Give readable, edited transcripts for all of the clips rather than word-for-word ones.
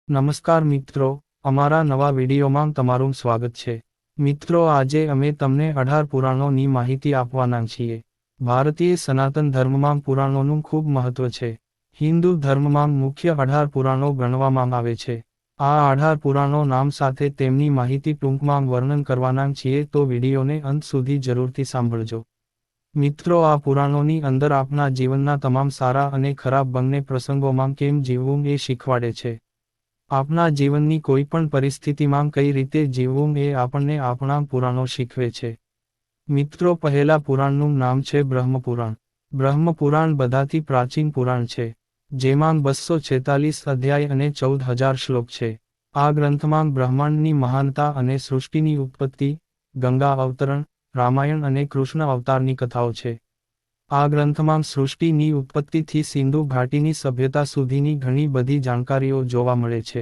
નમસ્કાર મિત્રો, અમારા નવા વિડીયોમાં તમારું સ્વાગત છે. મિત્રો, આજે અમે તમને 18 પુરાણોની માહિતી આપવાના છીએ. ભારતીય સનાતન ધર્મમાં પુરાણોનું ખૂબ મહત્વ છે. હિન્દુ ધર્મમાં મુખ્ય 18 પુરાણો ગણવામાં આવે છે. આ 18 પુરાણો નામ સાથે તેમની માહિતી ટૂંકમાં વર્ણન કરવાના છીએ, તો વિડીયોને અંત સુધી જરૂરથી સાંભળજો. મિત્રો, આ પુરાણોની અંદર આપના જીવનના તમામ સારા અને ખરાબ બંને પ્રસંગોમાં કેમ જીવવું એ શીખવાડે છે. આપના જીવનની કોઈ પણ પરિસ્થિતિમાં કઈ રીતે જીવવું એ આપણને આપણા પુરાણો શીખવે છે. મિત્રો, પહેલા પુરાણનું નામ છે બ્રહ્મપુરાણ. બ્રહ્મપુરાણ બધાથી પ્રાચીન પુરાણ છે, જેમાં 246 અધ્યાય અને 14,000 શ્લોક છે. આ ગ્રંથમાં બ્રહ્માંડની મહાનતા અને સૃષ્ટિની ઉત્પત્તિ, ગંગા અવતરણ, રામાયણ અને કૃષ્ણ અવતારની કથાઓ છે. આ ગ્રંથમાં સૃષ્ટિની ઉત્પત્તિથી સિંધુ ઘાટીની સભ્યતા સુધીની ઘણી બધી જાણકારીઓ જોવા મળે છે.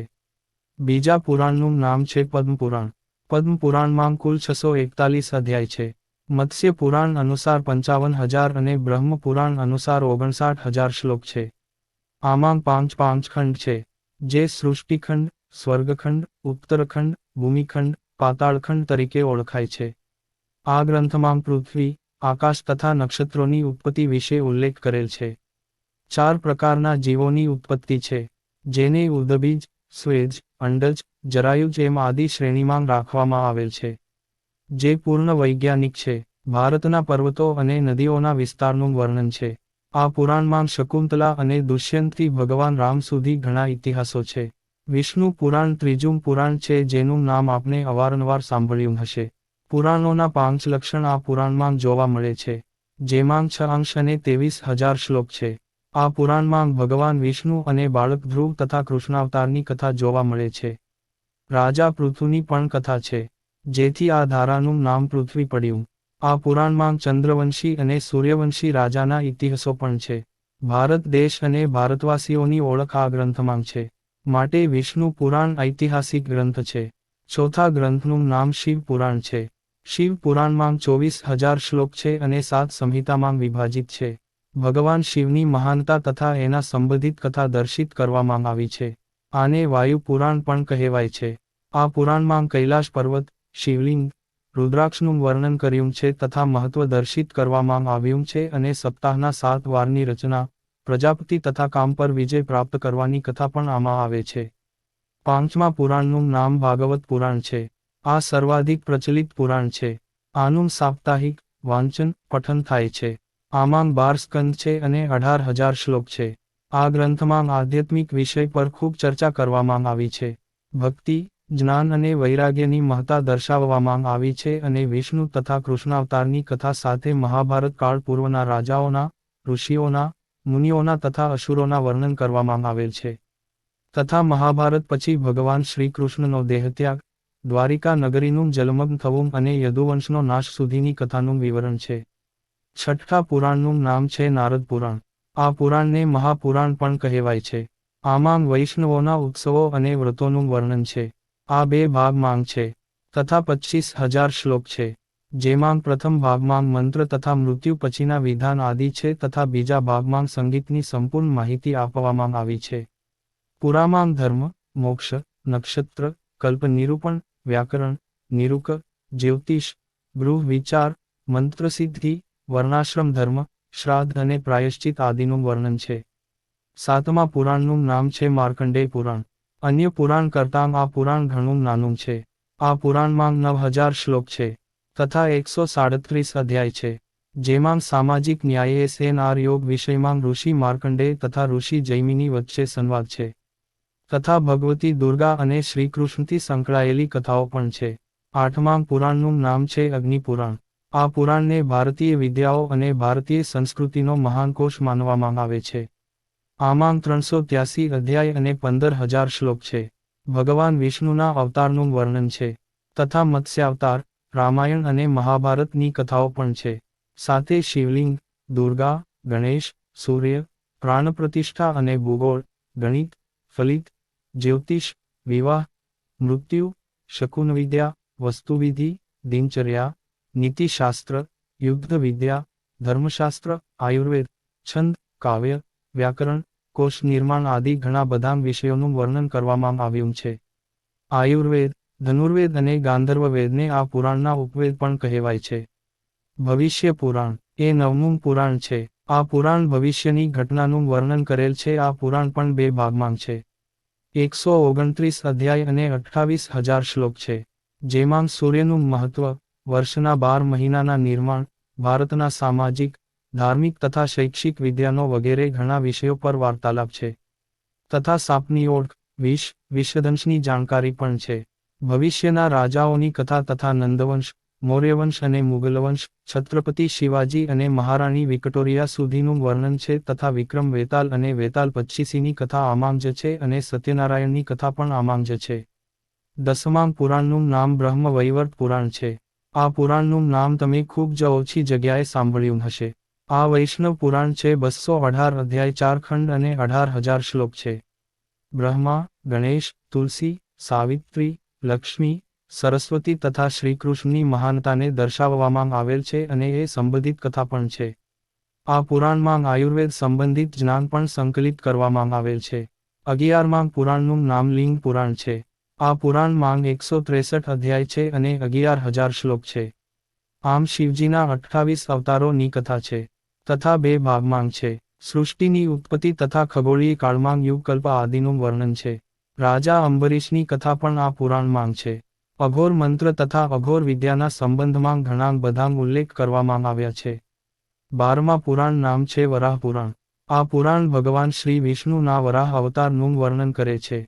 બીજા પુરાણનું નામ છે પદ્મપુરાણ. પદ્મપુરાણમાં કુલ 641 અધ્યાય છે. મત્સ્ય પુરાણ અનુસાર 55,000 અને બ્રહ્મ પુરાણ અનુસાર 59,000 શ્લોક છે. આમાં 5 ખંડ છે, જે સૃષ્ટિખંડ, સ્વર્ગખંડ, ઉત્તરખંડ, ભૂમિખંડ, પાતાળખંડ તરીકે ઓળખાય છે. આ ગ્રંથમાં પૃથ્વી, આકાશ તથા નક્ષત્રોની ઉત્પત્તિ વિશે ઉલ્લેખ કરેલ છે. 4 પ્રકારના જીવોની ઉત્પત્તિ છે, જેને ઉદબીજ, સ્વેજ, અંડજ, જરાયુજ એમ આદિ શ્રેણીમાં રાખવામાં આવેલ છે, જે પૂર્ણ વૈજ્ઞાનિક છે. ભારતના પર્વતો અને નદીઓના વિસ્તારનું વર્ણન છે. આ પુરાણમાં શકુંતલા અને દુષ્યંતથી ભગવાન રામ સુધી ઘણા ઇતિહાસો છે. વિષ્ણુ પુરાણ ત્રીજું પુરાણ છે, જેનું નામ આપને અવારનવાર સાંભળ્યું હશે. પુરાણોના 5 લક્ષણ આ પુરાણમાં જોવા મળે છે, જેમાં 6 અંશ અને 23,000 શ્લોક છે. આ પુરાણમાં ભગવાન વિષ્ણુ અને બાળક ધ્રુવ તથા કૃષ્ણાવતારની કથા જોવા મળે છે. રાજા પૃથુની પણ કથા છે, જેથી આ ધારાનું નામ પૃથ્વી પડ્યું. આ પુરાણમાં ચંદ્રવંશી અને સૂર્યવંશી રાજાના ઇતિહાસો પણ છે. ભારત દેશ અને ભારતવાસીઓની ઓળખ આ ગ્રંથમાં છે, માટે વિષ્ણુ પુરાણ ઐતિહાસિક ગ્રંથ છે. ચોથા ગ્રંથનું નામ શિવ પુરાણ છે. શિવ પુરાણમાં 24,000 શ્લોક છે અને 7 સંહિતામાં વિભાજિત છે. ભગવાન શિવની મહાનતા તથા એના સંબંધિત કથા દર્શિત કરવામાં આવી છે. આને વાયુ પુરાણ પણ કહેવાય છે. આ પુરાણમાં કૈલાશ પર્વત, શિવલિંગ, રુદ્રાક્ષનું વર્ણન કર્યું છે તથા મહત્વ દર્શિત કરવામાં આવ્યું છે અને સપ્તાહના 7 વારની રચના, પ્રજાપતિ તથા કામ પર વિજય પ્રાપ્ત કરવાની કથા પણ આમાં આવે છે. પાંચમા પુરાણનું નામ ભાગવત પુરાણ છે. આ સર્વાધિક પ્રચલિત પુરાણ છે. આનું સાપ્તાહિક વાંચન પઠન થાય છે. આમાં 12 સ્કંદ છે અને 18,000 શ્લોક છે. આ ગ્રંથમાં આધ્યાત્મિક વિષય પર ખૂબ ચર્ચા કરવામાં આવી છે. ભક્તિ, જ્ઞાન અને વૈરાગ્યની મહત્તા દર્શાવવામાં આવી છે અને વિષ્ણુ તથા કૃષ્ણાવતારની કથા સાથે મહાભારત કાળ પૂર્વના રાજાઓના, ઋષિઓના, મુનિઓના તથા અસુરોના વર્ણન કરવામાં આવેલ છે. તથા મહાભારત પછી ભગવાન શ્રી કૃષ્ણનો દેહત્યાગ, દ્વારિકા નગરીનું જલમગ્ન થવું અને યદુવંશનો નાશ સુધીની કથાનું વિવરણ છે. છઠ્ઠા પુરાણનું નામ છે નારદ પુરાણ. આ પુરાણને મહાપુરાણ પણ કહેવાય છે. આમાં વૈષ્ણવોના ઉત્સવો અને વ્રતોનું વર્ણન છે. આ 2 ભાગમાં છે, તથા 25,000 શ્લોક છે, જેમાં પ્રથમ ભાગમાં મંત્ર તથા મૃત્યુ પછીના વિધાન આદિ છે તથા બીજા ભાગમાં સંગીતની સંપૂર્ણ માહિતી આપવામાં આવી છે. પુરામાં ધર્મ, મોક્ષ, નક્ષત્ર, કલ્પ નિરૂપણ, વ્યાકરણ, નિરૂક, જ્યોતિષ, ગૃહ વિચાર, મંત્રસિદ્ધિ, વર્ણાશ્રમ ધર્મ, શ્રાદ્ધ અને પ્રાયશ્ચિત આદિનું વર્ણન છે. સાતમા પુરાણનું નામ છે માર્કંડેય પુરાણ. અન્ય પુરાણ કરતાં આ પુરાણ ઘણું નાનું છે. આ પુરાણમાં 9,000 શ્લોક છે, તથા 137 અધ્યાય છે, જેમાં સામાજિક ન્યાય SNR યોગ વિષયમાં ઋષિ માર્કંડેય તથા ઋષિ જૈમિની વચ્ચે સંવાદ છે. તથા ભગવતી દુર્ગા અને શ્રીકૃષ્ણથી સંકળાયેલી કથાઓ પણ છે. આઠમા પુરાણનું નામ છે અગ્નિ પુરાણ. આ પુરાણને ભારતીય વિદ્યાઓ અને ભારતીય સંસ્કૃતિનો મહાન કોશ માનવામાં આવે છે. આમાં 383 અધ્યાય અને 15,000 શ્લોક છે. ભગવાન વિષ્ણુના અવતારનું વર્ણન છે, તથા મત્સ્યાવતાર, રામાયણ અને મહાભારતની કથાઓ પણ છે. સાથે શિવલિંગ, દુર્ગા, ગણેશ, સૂર્ય, પ્રાણપ્રતિષ્ઠા અને ભૂગોળ, ગણિત, ફલિત, જ્યોતિષ, વિવાહ, મૃત્યુ, શકુનવિદ્યા, વસ્તુવિધિ, દિનચર્યા, નીતિશાસ્ત્ર, યુદ્ધ વિદ્યા, ધર્મશાસ્ત્ર, આયુર્વેદ, છંદ, કાવ્ય, વ્યાકરણ, કોષ નિર્માણ આદિ ઘણા બધા વિષયોનું વર્ણન કરવામાં આવ્યું છે. આયુર્વેદ, ધનુર્વેદ અને ગાંધર્વ વેદને આ પુરાણના ઉપવેદ પણ કહેવાય છે. ભવિષ્ય પુરાણ એ 9મું પુરાણ છે. આ પુરાણ ભવિષ્યની ઘટનાનું વર્ણન કરેલ છે. આ પુરાણ પણ 2 ભાગમાં છે. 129 અધ્યાય અને 28,000 શ્લોક છે. જેમાં સૂર્યનું મહત્વ, વર્ષના 12 મહિનાના નિર્માણ, ભારતના સામાજિક, ધાર્મિક તથા શૈક્ષિક વિદ્યાનો વગેરે ઘણા વિષયો પર વાર્તાલાપ છે. તથા સાપની ઓળખ, વિષ, વિષદંશની જાણકારી પણ છે. ભવિષ્યના રાજાઓની કથા તથા નંદવંશ, મૌર્યવંશ અને મુગલવંશ, છત્રપતિ શિવાજી અને મહારાણી વિક્ટોરિયા સુધીનું વર્ણન છે. તથા વિક્રમ વેતાલ અને વેતાલ પચ્ચીસીની કથા આમાંગ જ છે અને સત્યનારાયણની કથા પણ આમાંગ જ છે. 10માં પુરાણનું નામ બ્રહ્મ વૈવર્ત પુરાણ છે. આ પુરાણનું નામ તમે ખૂબ જ ઓછી જગ્યાએ સાંભળ્યું હશે. આ વૈષ્ણવ પુરાણ છે. 218 અધ્યાય 4 ખંડ અને 18,000 શ્લોક છે. બ્રહ્મા, ગણેશ, તુલસી, સાવિત્રી, લક્ષ્મી, સરસ્વતી તથા શ્રીકૃષ્ણની મહાનતાને દર્શાવવામાં આવેલ છે અને એ સંબંધિત કથા પણ છે. આ પુરાણમાં આયુર્વેદ સંબંધિત જ્ઞાન પણ સંકલિત કરવામાં આવેલ છે. 11માં પુરાણનું નામ લિંગ પુરાણ છે. આ પુરાણમાં 163 અધ્યાય છે અને 11,000 શ્લોક છે. આમ શિવજીના 28 અવતારોની કથા છે. તથા 2 ભાગમાં છે. સૃષ્ટિની ઉત્પત્તિ તથા ખગોળીય કાળમાં યુગકલ્પ આદિનું વર્ણન છે. રાજા અંબરીશની કથા પણ આ પુરાણમાં છે. અઘોર મંત્ર તથા અઘોર વિદ્યાના સંબંધમાં ઘણા બધા ઉલ્લેખ કરવામાં આવ્યા છે. 12મા પુરાણ નામ છે વરાહ પુરાણ. આ પુરાણ ભગવાન શ્રી વિષ્ણુના વરાહ અવતારનું વર્ણન કરે છે.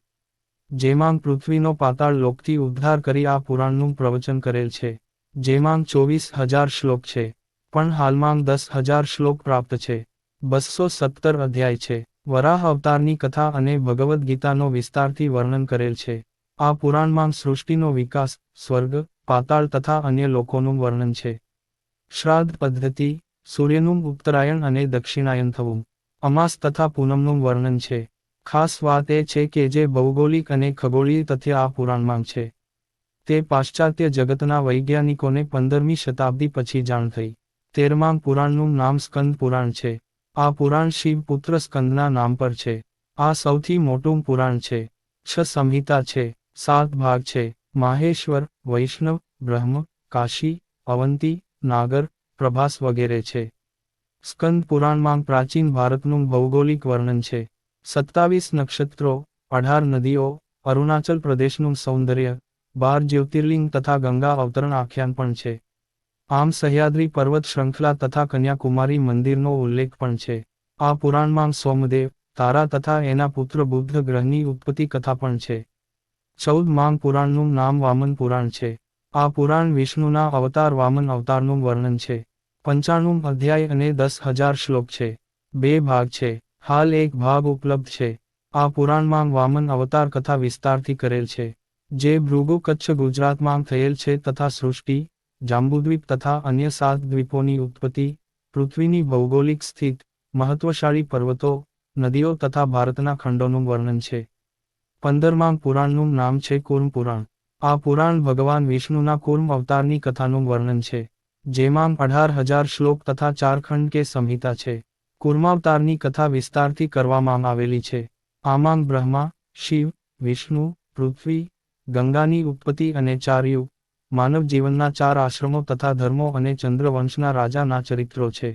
જેમાં પૃથ્વીનો પાતાળ લોકથી ઉદ્ધાર કરી આ પુરાણનું પ્રવચન કરેલ છે. જેમાં 24,000 શ્લોક છે. પણ હાલમાં 10,000 શ્લોક પ્રાપ્ત છે. 217 અધ્યાય છે. વરાહ અવતારની કથા અને ભગવદ્ ગીતાનો વિસ્તારથી વર્ણન કરેલ છે. આ પુરાણમાં સૃષ્ટિનો વિકાસ, સ્વર્ગ, પાતાળ તથા અન્ય લોકોનું વર્ણન છે. શ્રાદ્ધ પદ્ધતિ, સૂર્યનું ઉત્તરાયણ અને દક્ષિણાયન થવું, અમાસ તથા પૂનમનું વર્ણન છે. ખાસ વાત એ છે કે જે ભૌગોલિક અને ખગોળીય તથ્ય આ પુરાણમાં છે. તે પાશ્ચાત્ય જગતના વૈજ્ઞાનિકોને 15મી શતાબ્દી પછી જાણ થઈ. 13માં પુરાણનું નામ સ્કંદ પુરાણ છે. આ પુરાણ શિવ પુત્ર સ્કંદના નામ પર છે. આ સૌથી મોટું પુરાણ છે. 6 સંહિતા છે. 7 ભાગ છે. માહેશ્વર, વૈષ્ણવ, બ્રહ્મ, કાશી, અવંતી, નાગર, પ્રભાસ વગેરે છે. સ્કંદ પુરાણમાં પ્રાચીન ભારતનું ભૌગોલિક વર્ણન છે. 27 નક્ષત્રો, 18 નદીઓ, અરુણાચલ પ્રદેશનું સૌંદર્ય, 12 જ્યોતિર્લિંગ તથા ગંગા અવતરણ આખ્યાન પણ છે. આમ સહ્યાદ્રી પર્વત શ્રૃંખલા તથા કન્યાકુમારી મંદિરનો ઉલ્લેખ પણ છે. આ પુરાણમાં સોમદેવ, તારા તથા એના પુત્ર બુદ્ધ ગ્રહની ઉત્પત્તિ કથા પણ છે. 14માં પુરાણનું નામ વામન પુરાણ છે. આ પુરાણ વિષ્ણુના અવતાર વામન અવતારનું વર્ણન છે. 95 અધ્યાય અને 10,000 શ્લોક છે. 2 ભાગ છે. હાલ એક ભાગ ઉપલબ્ધ છે. આ પુરાણમાં વામન અવતાર કથા વિસ્તારથી કરેલ છે. જે ભૃગુ કચ્છ ગુજરાતમાં થયેલ છે તથા સૃષ્ટિ, જાંબુદ્વીપ તથા અન્ય 7 દ્વીપોની ઉત્પત્તિ, પૃથ્વીની ભૌગોલિક સ્થિત, મહત્વશાળી પર્વતો, નદીઓ તથા ભારતના ખંડોનું વર્ણન છે. 15માં પુરાણનું નામ છે કૂર્મ પુરાણ. આ પુરાણ ભગવાન વિષ્ણુના કૂર્મ અવતારની કથાનું વર્ણન છે. જેમાં 18,000 શ્લોક તથા 4 ખંડ કે સંહિતા છે. કૂર્માવતારની કથા વિસ્તારથી કરવામાં આવેલી છે. આમાં બ્રહ્મા, શિવ, વિષ્ણુ, પૃથ્વી, ગંગાની ઉત્પત્તિ અને 4 યુગ, માનવ જીવનના 4 આશ્રમો તથા ધર્મો અને ચંદ્રવંશના રાજાના ચરિત્રો છે.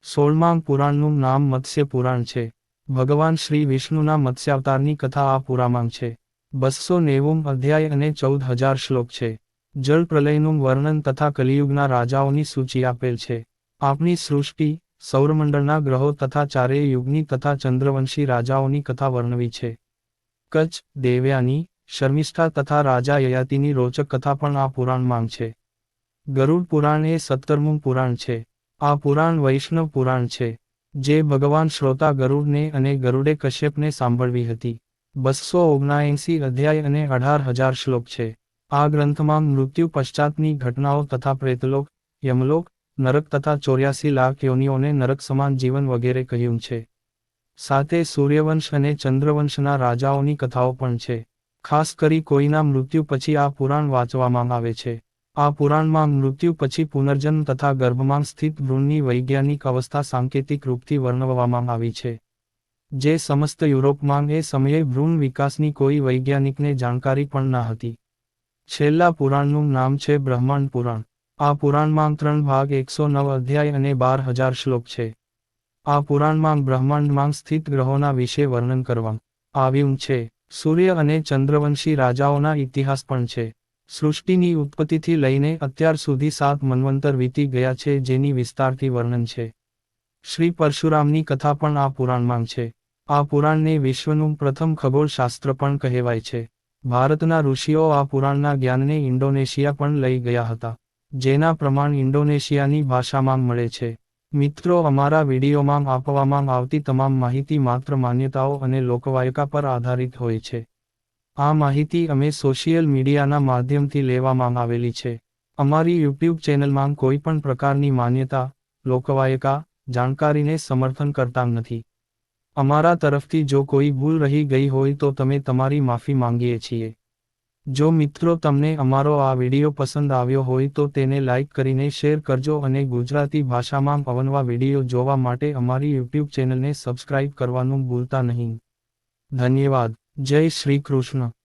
16માં પુરાણનું નામ મત્સ્ય પુરાણ છે. ભગવાન શ્રી વિષ્ણુના મત્સ્યાવતારની કથા આ પુરામાં છે. 290 અધ્યાય અને 14,000 શ્લોક છે. જળ પ્રલયનું વર્ણન તથા કલિયુગના રાજાઓની સૂચિ આપેલ છે. આપણી સૃષ્ટિ, સૌરમંડળના ગ્રહો તથા ચારેય યુગની તથા ચંદ્રવંશી રાજાઓની કથા વર્ણવી છે. કચ્છ, દેવયાની, શર્મિષ્ઠા તથા રાજા યયાતિની રોચક કથા પણ આ પુરાણમાં છે. ગરુડ પુરાણ એ 17મું પુરાણ છે. આ પુરાણ વૈષ્ણવ પુરાણ છે. જે ભગવાન શ્રોતા ગરુડને અને ગરુડે કશ્યપને સાંભળવી હતી. 279 અધ્યાય અને 18,000 શ્લોક છે. આ ગ્રંથમાં મૃત્યુ પશ્ચાતની ઘટનાઓ તથા પ્રેતલોક, યમલોક, નરક તથા 84 લાખ યોનિઓને નરક સમાન જીવન વગેરે કહ્યું છે. સાથે સૂર્યવંશ અને ચંદ્રવંશના રાજાઓની કથાઓ પણ છે. ખાસ કરી કોઈના મૃત્યુ પછી આ પુરાણ વાંચવામાં આવે છે. આ પુરાણમાં મૃત્યુ પછી પુનર્જન્મ તથા ગર્ભમાં સ્થિત ભ્રૂણની વૈજ્ઞાનિક અવસ્થા સાંકેતિક રૂપથી વર્ણવવામાં આવી છે. જે સમસ્ત યુરોપમાં એ સમયે ભ્રૂણ વિકાસની કોઈ વૈજ્ઞાનિકને જાણકારી પણ ન હતી. છેલ્લા પુરાણનું નામ છે બ્રહ્માંડ પુરાણ. આ પુરાણમાં 3 ભાગ 109 અધ્યાય અને 12,000 શ્લોક છે. આ પુરાણમાં બ્રહ્માંડમાં સ્થિત ગ્રહોના વિશે વર્ણન કરવામાં આવ્યું છે. સૂર્ય અને ચંદ્રવંશી રાજાઓના ઇતિહાસ પણ છે. સૃષ્ટિની ઉત્પત્તિથી લઈને અત્યાર સુધી 7 મન્વંતર વીતી ગયા છે જેની વિસ્તારથી વર્ણન છે. શ્રી પરશુરામની કથા પણ આ પુરાણમાં છે. આ પુરાણને વિશ્વનું પ્રથમ ખગોળશાસ્ત્ર પણ કહેવાય છે. ભારતના ઋષિઓ આ પુરાણના જ્ઞાનને ઇન્ડોનેશિયા પણ લઈ ગયા હતા, જેના પ્રમાણ ઇન્ડોનેશિયાની ભાષામાં મળે છે. મિત્રો, અમારા વિડીયોમાં આપવામાં આવતી તમામ માહિતી માત્ર માન્યતાઓ અને લોકવાયકા પર આધારિત હોય છે. આ માહિતી અમે સોશિયલ મીડિયાના માધ્યમથી લેવામાં આવેલી છે. અમારી યુટ્યુબ ચેનલમાં કોઈ પણ પ્રકારની માન્યતા, લોકવાયકા, જાણકારીને સમર્થન કરતા નથી. અમારા તરફથી જો કોઈ ભૂલ રહી ગઈ હોય તો તમે તમારી માફી માંગીએ છીએ. જો મિત્રો તમને અમારો આ વિડિયો પસંદ આવ્યો હોય તો તેને લાઇક કરીને શેર કરજો અને ગુજરાતી ભાષામાં અવનવા વિડિયો જોવા માટે અમારી યુટ્યુબ ચેનલને સબસ્ક્રાઇબ કરવાનું ભૂલતા નહીં. ધન્યવાદ. જય શ્રી કૃષ્ણ.